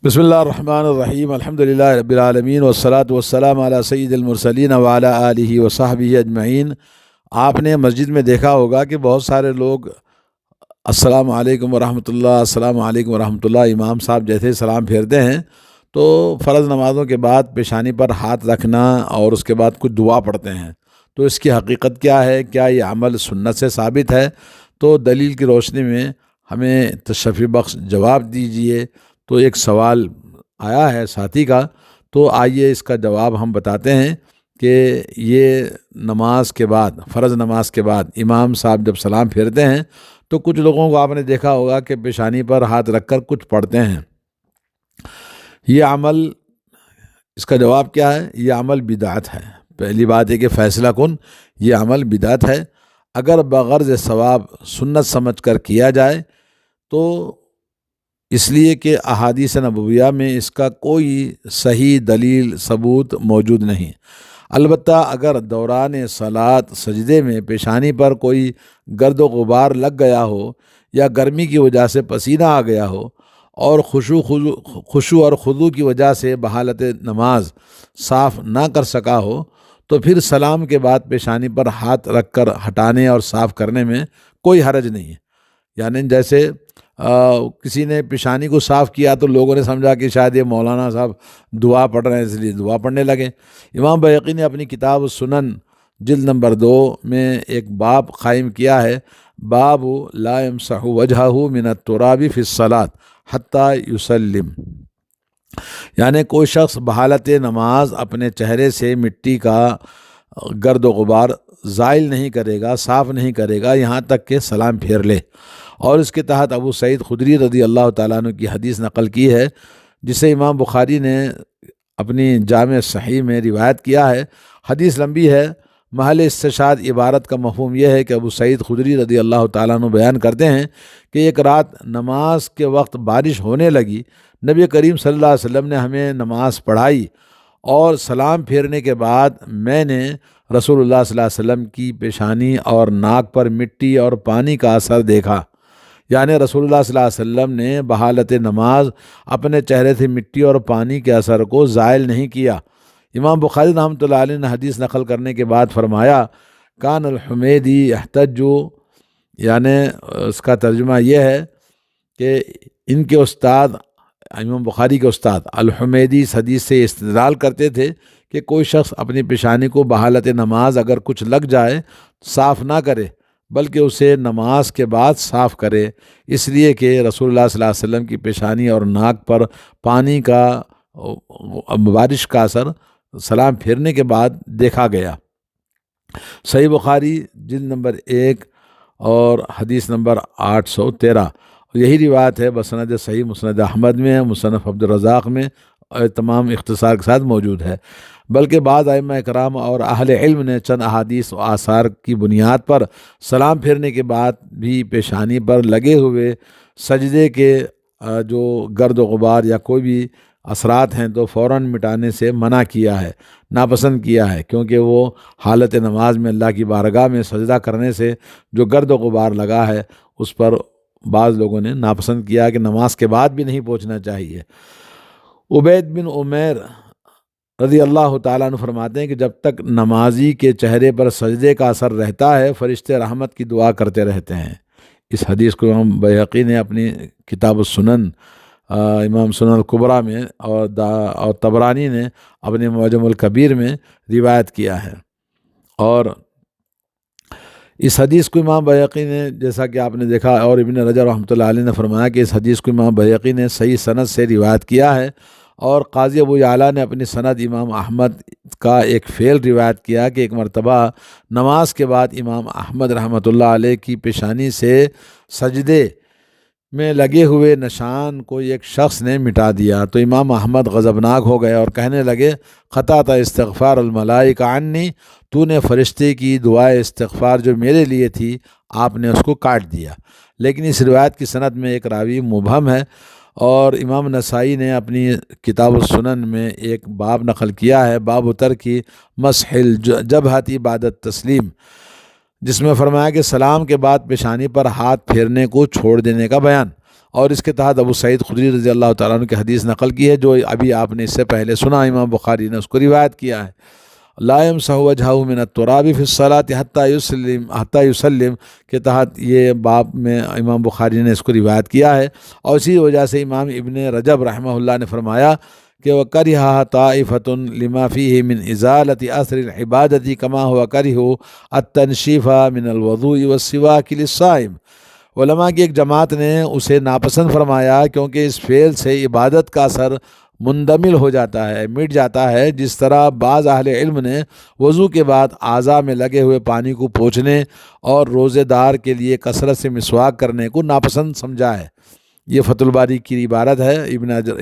بسم اللہ الرحمن الرحیم الحمدللہ رب العالمین والصلاة والسلام علی سید المرسلین وعلی آلہ وصحبہ اجمعین۔ آپ نے مسجد میں دیکھا ہوگا کہ بہت سارے لوگ السلام علیکم ورحمۃ اللہ، السلام علیکم ورحمۃ اللہ، امام صاحب جیسے سلام پھیرتے ہیں تو فرض نمازوں کے بعد پیشانی پر ہاتھ رکھنا اور اس کے بعد کچھ دعا پڑھتے ہیں۔ تو اس کی حقیقت کیا ہے؟ کیا یہ عمل سنت سے ثابت ہے؟ تو دلیل کی روشنی میں ہمیں تشفی بخش جواب دیجئے۔ تو ایک سوال آیا ہے ساتھی کا، تو آئیے اس کا جواب ہم بتاتے ہیں کہ یہ نماز کے بعد، فرض نماز کے بعد امام صاحب جب سلام پھیرتے ہیں تو کچھ لوگوں کو آپ نے دیکھا ہوگا کہ پیشانی پر ہاتھ رکھ کر کچھ پڑھتے ہیں۔ یہ عمل، اس کا جواب کیا ہے؟ یہ عمل بدعت ہے۔ پہلی بات ہے کہ فیصلہ کن، یہ عمل بدعت ہے۔ اگر بغرض ثواب سنت سمجھ کر کیا جائے تو اس لیے کہ احادیث نبویہ میں اس کا کوئی صحیح دلیل ثبوت موجود نہیں۔ البتہ اگر دوران صلاۃ سجدے میں پیشانی پر کوئی گرد و غبار لگ گیا ہو یا گرمی کی وجہ سے پسینہ آ گیا ہو اور خشوع اور خضوع کی وجہ سے بحالت نماز صاف نہ کر سکا ہو تو پھر سلام کے بعد پیشانی پر ہاتھ رکھ کر ہٹانے اور صاف کرنے میں کوئی حرج نہیں ہے۔ یعنی جیسے کسی نے پیشانی کو صاف کیا تو لوگوں نے سمجھا کہ شاید یہ مولانا صاحب دعا پڑھ رہے ہیں، اس لیے دعا پڑھنے لگے۔ امام بیہقی نے اپنی کتاب السنن جلد نمبر 2 میں ایک باب قائم کیا ہے، باب لا یمسح وجہہ من التراب فی الصلاۃ حتی یسلم۔ یعنی کوئی شخص بحالت نماز اپنے چہرے سے مٹی کا گرد و غبار زائل نہیں کرے گا، صاف نہیں کرے گا یہاں تک کہ سلام پھیر لے۔ اور اس کے تحت ابو سعید خدری رضی اللہ تعالیٰ عنہ کی حدیث نقل کی ہے، جسے امام بخاری نے اپنی جامع صحیح میں روایت کیا ہے۔ حدیث لمبی ہے، محل استشہاد عبارت کا مفہوم یہ ہے کہ ابو سعید خدری رضی اللہ تعالیٰ عنہ بیان کرتے ہیں کہ ایک رات نماز کے وقت بارش ہونے لگی، نبی کریم صلی اللہ علیہ وسلم نے ہمیں نماز پڑھائی اور سلام پھیرنے کے بعد میں نے رسول اللہ صلی اللہ علیہ وسلم کی پیشانی اور ناک پر مٹی اور پانی کا اثر دیکھا۔ یعنی رسول اللہ صلی اللہ علیہ وسلم نے بحالت نماز اپنے چہرے سے مٹی اور پانی کے اثر کو زائل نہیں کیا۔ امام بخاری رحمۃ اللہ علیہ نے حدیث نقل کرنے کے بعد فرمایا، کان الحمیدی یحتج، یعنی اس کا ترجمہ یہ ہے کہ ان کے استاد، امام بخاری کے استاد الحمیدی اس حدیث سے استدلال کرتے تھے کہ کوئی شخص اپنی پیشانی کو بحالت نماز اگر کچھ لگ جائے صاف نہ کرے بلکہ اسے نماز کے بعد صاف کرے، اس لیے کہ رسول اللہ صلی اللہ علیہ وسلم کی پیشانی اور ناک پر پانی کا، بارش کا اثر سلام پھیرنے کے بعد دیکھا گیا۔ صحیح بخاری جلد نمبر 1 اور حدیث نمبر 813۔ یہی روایت ہے بسند صحیح مسند احمد میں، مصنف عبد الرزاق میں، اور تمام اختصار کے ساتھ موجود ہے۔ بلکہ بعض ائمہ کرام اور اہل علم نے چند احادیث و آثار کی بنیاد پر سلام پھیرنے کے بعد بھی پیشانی پر لگے ہوئے سجدے کے جو گرد و غبار یا کوئی بھی اثرات ہیں تو فوراً مٹانے سے منع کیا ہے، ناپسند کیا ہے، کیونکہ وہ حالت نماز میں اللہ کی بارگاہ میں سجدہ کرنے سے جو گرد و غبار لگا ہے اس پر بعض لوگوں نے ناپسند کیا کہ نماز کے بعد بھی نہیں پہنچنا چاہیے۔ عبید بن عمیر رضی اللہ تعالیٰ عنہ فرماتے ہیں کہ جب تک نمازی کے چہرے پر سجدے کا اثر رہتا ہے فرشتے رحمت کی دعا کرتے رہتے ہیں۔ اس حدیث کو امام بیہقی نے اپنی کتاب السنن، امام سنن الکبریٰ میں، اور طبرانی نے اپنے معجم الکبیر میں روایت کیا ہے۔ اور اس حدیث کو امام بیہقی نے، جیسا کہ آپ نے دیکھا، اور ابن رجب رحمۃ اللہ علیہ نے فرمایا کہ اس حدیث کو امام بیہقی نے صحیح سند سے روایت کیا ہے، اور قاضی ابو یعلیٰ نے اپنی سند امام احمد کا ایک فعل روایت کیا کہ ایک مرتبہ نماز کے بعد امام احمد رحمۃ اللہ علیہ کی پیشانی سے سجدے میں لگے ہوئے نشان کو ایک شخص نے مٹا دیا، تو امام احمد غضبناک ہو گئے اور کہنے لگے، قطعت استغفار الملائکہ عنی، تو نے فرشتے کی دعائے استغفار جو میرے لیے تھی آپ نے اس کو کاٹ دیا۔ لیکن اس روایت کی سند میں ایک راوی مبہم ہے، اور امام نسائی نے اپنی کتاب السنن میں ایک باب نقل کیا ہے، باب ترک مسح الجبہۃ بعد التسلیم، جس میں فرمایا کہ سلام کے بعد پیشانی پر ہاتھ پھیرنے کو چھوڑ دینے کا بیان۔ اور اس کے تحت ابو سعید خدری رضی اللہ تعالیٰ عنہ کی حدیث نقل کی ہے جو ابھی آپ نے اس سے پہلے سنا، امام بخاری نے اس کو روایت کیا ہے۔ لا يمسح وجهه من التراب في الصلاة حتى يسلم کے تحت یہ باب میں امام بخاری نے اس کو روایت کیا ہے، اور اسی وجہ سے امام ابن رجب رحمہ اللہ نے فرمایا کہ وَكَرِهَا طَائِفَةٌ لِمَا فِيهِ مِنْ إِزَالَةِ أَثْرِ الْعِبَادَةِ كَمَا هُوَ كَرِهُ التَّنْشِيفَ مِنَ الْوُضُوءِ وَالسِّوَاكِ لِلصَّائِمِ۔ علماء کی ایک جماعت نے اسے ناپسند فرمایا کیونکہ اس فعل سے عبادت کا اثر مندمل ہو جاتا ہے، مٹ جاتا ہے، جس طرح بعض اہل علم نے وضو کے بعد اعضاء میں لگے ہوئے پانی کو پوچھنے اور روزے دار کے لیے کثرت سے مسواک کرنے کو ناپسند سمجھا ہے۔ یہ فتح الباری کی عبارت ہے،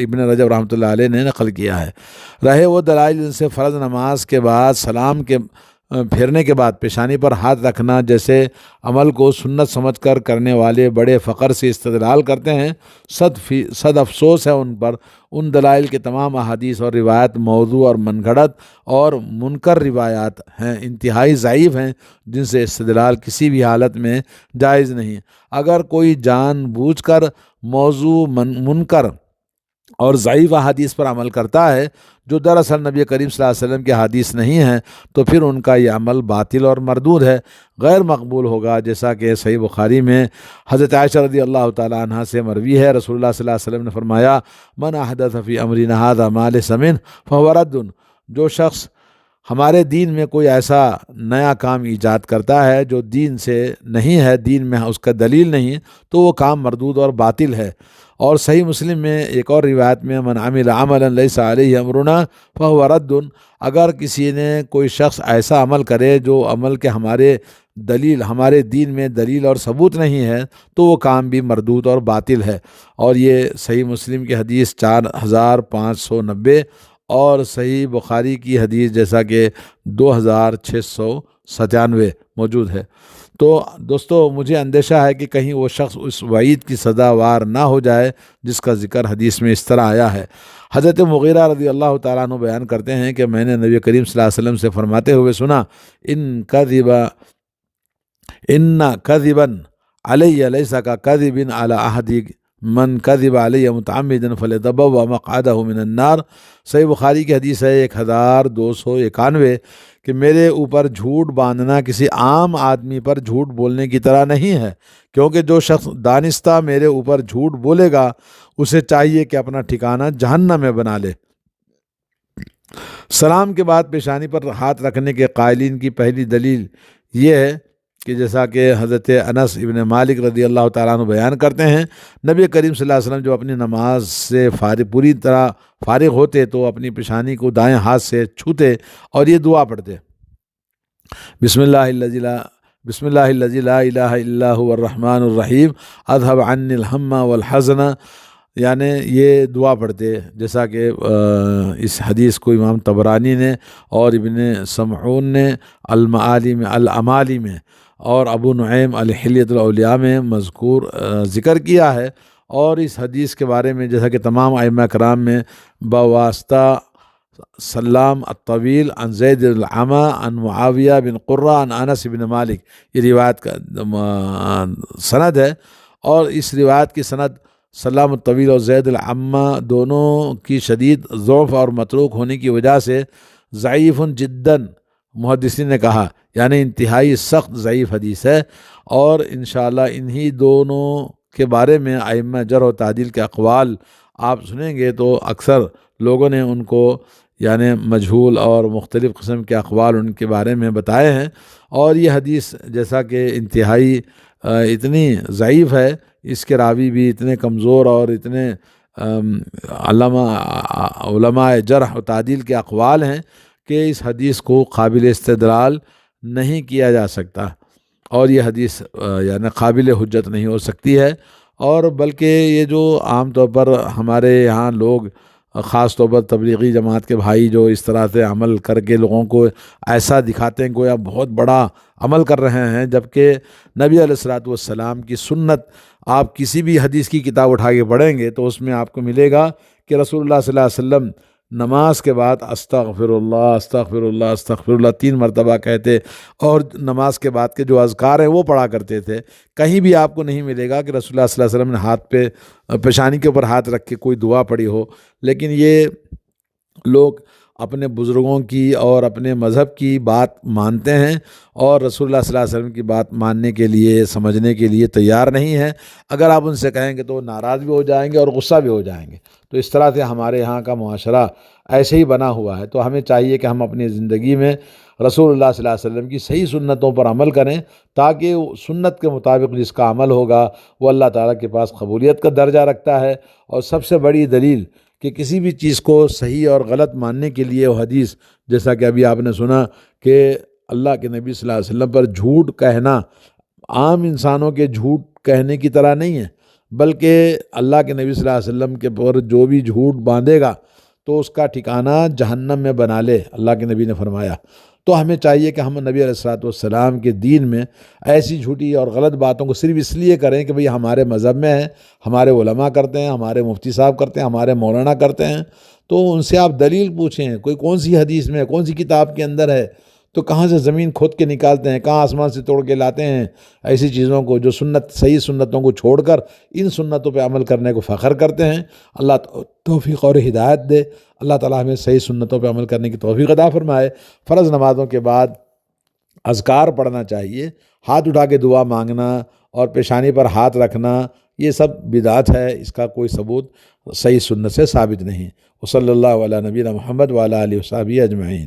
ابن رجب رحمۃ اللہ علیہ نے نقل کیا ہے۔ رہے وہ دلائل جن سے فرض نماز کے بعد سلام کے پھیرنے کے بعد پیشانی پر ہاتھ رکھنا جیسے عمل کو سنت سمجھ کر کرنے والے بڑے فخر سے استدلال کرتے ہیں، صد افسوس ہے ان پر۔ ان دلائل کے تمام احادیث اور روایت موضوع اور من گھڑت اور منکر روایات ہیں، انتہائی ضعیف ہیں، جن سے استدلال کسی بھی حالت میں جائز نہیں۔ اگر کوئی جان بوجھ کر موضوع منکر اور ضعیف احادیث پر عمل کرتا ہے جو دراصل نبی کریم صلی اللہ علیہ وسلم کی حدیث نہیں ہیں، تو پھر ان کا یہ عمل باطل اور مردود ہے، غیر مقبول ہوگا، جیسا کہ صحیح بخاری میں حضرت عائشہ رضی اللہ تعالیٰ عنہا سے مروی ہے، رسول اللہ صلی اللہ علیہ وسلم نے فرمایا من احدث فی امرنا ھذا ما لیس منہ فہو رد۔ جو شخص ہمارے دین میں کوئی ایسا نیا کام ایجاد کرتا ہے جو دین سے نہیں ہے، دین میں اس کا دلیل نہیں، تو وہ کام مردود اور باطل ہے۔ اور صحیح مسلم میں ایک اور روایت میں من عمل عملا لیس علیہ امرنا فہو رد۔ اگر کسی نے کوئی شخص ایسا عمل کرے جو عمل کے ہمارے دین میں دلیل اور ثبوت نہیں ہے، تو وہ کام بھی مردود اور باطل ہے۔ اور یہ صحیح مسلم کی حدیث 4590 اور صحیح بخاری کی حدیث جیسا کہ 2697 موجود ہے۔ تو دوستو مجھے اندیشہ ہے کہ کہیں وہ شخص اس وعید کی سزاوار نہ ہو جائے جس کا ذکر حدیث میں اس طرح آیا ہے۔ حضرت مغیرہ رضی اللہ تعالیٰ عنہ بیان کرتے ہیں کہ میں نے نبی کریم صلی اللہ علیہ وسلم سے فرماتے ہوئے سنا ان کذبا علی لیس کا کذب علی احد من کذب علی متعمدا فلیتبوأ مقعدہ من النار۔ صحیح بخاری کی حدیث ہے 1291 کہ میرے اوپر جھوٹ باندھنا کسی عام آدمی پر جھوٹ بولنے کی طرح نہیں ہے، کیونکہ جو شخص دانستہ میرے اوپر جھوٹ بولے گا اسے چاہیے کہ اپنا ٹھکانہ جہنم میں بنا لے۔ سلام کے بعد پیشانی پر ہاتھ رکھنے کے قائلین کی پہلی دلیل یہ ہے کہ جیسا کہ حضرت انس ابن مالک رضی اللہ تعالیٰ عنہ بیان کرتے ہیں، نبی کریم صلی اللہ علیہ وسلم جو اپنی نماز سے پوری طرح فارغ ہوتے تو اپنی پیشانی کو دائیں ہاتھ سے چھوتے اور یہ دعا پڑھتے بسم اللہ الذی لا الہ الا هو الرحمن الرحیم اذهب عنی الہم والحزن، یعنی یہ دعا پڑھتے، جیسا کہ اس حدیث کو امام طبرانی نے اور ابن سمعون نے الامالی میں اور ابو نعیم الحلیۃ الاولیاء میں مذکور ذکر کیا ہے۔ اور اس حدیث کے بارے میں جیسا کہ تمام ائمہ کرام میں بواسطہ سلام الطویل عن زید العما عن معاویہ بن قرہ عن انس بن مالک، یہ روایت کا سند ہے، اور اس روایت کی سند سلام الطویل اور زید العما دونوں کی شدید ضعف اور متروک ہونے کی وجہ سے ضعیف جداً محدثین نے کہا، یعنی انتہائی سخت ضعیف حدیث ہے۔ اور انشاءاللہ انہی دونوں کے بارے میں ائمہ جرح و تعدیل کے اقوال آپ سنیں گے تو اکثر لوگوں نے ان کو یعنی مجہول اور مختلف قسم کے اقوال ان کے بارے میں بتائے ہیں، اور یہ حدیث جیسا کہ انتہائی اتنی ضعیف ہے، اس کے راوی بھی اتنے کمزور اور اتنے علماء جرح و تعدیل کے اقوال ہیں کہ اس حدیث کو قابل استدلال نہیں کیا جا سکتا، اور یہ حدیث یعنی قابل حجت نہیں ہو سکتی ہے۔ اور بلکہ یہ جو عام طور پر ہمارے یہاں لوگ خاص طور پر تبلیغی جماعت کے بھائی جو اس طرح سے عمل کر کے لوگوں کو ایسا دکھاتے ہیں گویا بہت بڑا عمل کر رہے ہیں، جبکہ نبی علیہ الصلوۃ والسلام کی سنت آپ کسی بھی حدیث کی کتاب اٹھا کے پڑھیں گے تو اس میں آپ کو ملے گا کہ رسول اللہ صلی اللہ علیہ وسلم نماز کے بعد استغفر اللہ استغفر اللہ استغفر اللہ 3 مرتبہ کہتے، اور نماز کے بعد کے جو اذکار ہیں وہ پڑھا کرتے تھے۔ کہیں بھی آپ کو نہیں ملے گا کہ رسول اللہ صلی اللہ علیہ وسلم نے ہاتھ پہ پیشانی کے اوپر ہاتھ رکھ کے کوئی دعا پڑھی ہو، لیکن یہ لوگ اپنے بزرگوں کی اور اپنے مذہب کی بات مانتے ہیں اور رسول اللہ صلی اللہ علیہ وسلم کی بات ماننے کے لیے، سمجھنے کے لیے تیار نہیں ہیں۔ اگر آپ ان سے کہیں گے تو وہ ناراض بھی ہو جائیں گے اور غصہ بھی ہو جائیں گے۔ تو اس طرح سے ہمارے یہاں کا معاشرہ ایسے ہی بنا ہوا ہے۔ تو ہمیں چاہیے کہ ہم اپنی زندگی میں رسول اللہ صلی اللہ علیہ وسلم کی صحیح سنتوں پر عمل کریں، تاکہ سنت کے مطابق جس کا عمل ہوگا وہ اللہ تعالیٰ کے پاس قبولیت کا درجہ رکھتا ہے۔ اور سب سے بڑی دلیل کہ کسی بھی چیز کو صحیح اور غلط ماننے کے لیے وہ حدیث، جیسا کہ ابھی آپ نے سنا کہ اللہ کے نبی صلی اللہ علیہ وسلم پر جھوٹ کہنا عام انسانوں کے جھوٹ کہنے کی طرح نہیں ہے، بلکہ اللہ کے نبی صلی اللہ علیہ وسلم کے پر جو بھی جھوٹ باندھے گا تو اس کا ٹھکانہ جہنم میں بنا لے، اللہ کے نبی نے فرمایا۔ تو ہمیں چاہیے کہ ہم نبی علیہ السلام کے دین میں ایسی جھوٹی اور غلط باتوں کو صرف اس لیے کریں کہ بھئی ہمارے مذہب میں ہے، ہمارے علماء کرتے ہیں، ہمارے مفتی صاحب کرتے ہیں، ہمارے مولانا کرتے ہیں، تو ان سے آپ دلیل پوچھیں، کوئی کون سی حدیث میں، کون سی کتاب کے اندر ہے، تو کہاں سے زمین کھود کے نکالتے ہیں، کہاں آسمان سے توڑ کے لاتے ہیں ایسی چیزوں کو جو صحیح سنتوں کو چھوڑ کر ان سنتوں پہ عمل کرنے کو فخر کرتے ہیں۔ اللہ توفیق اور ہدایت دے، اللہ تعالیٰ ہمیں صحیح سنتوں پہ عمل کرنے کی توفیق عطا فرمائے۔ فرض نمازوں کے بعد اذکار پڑھنا چاہیے، ہاتھ اٹھا کے دعا مانگنا اور پیشانی پر ہاتھ رکھنا یہ سب بدعت ہے، اس کا کوئی ثبوت صحیح سنت سے ثابت نہیں۔ وصلی اللہ علیہ نبینا محمد وعلی آلہ وصحبہ اجمعین۔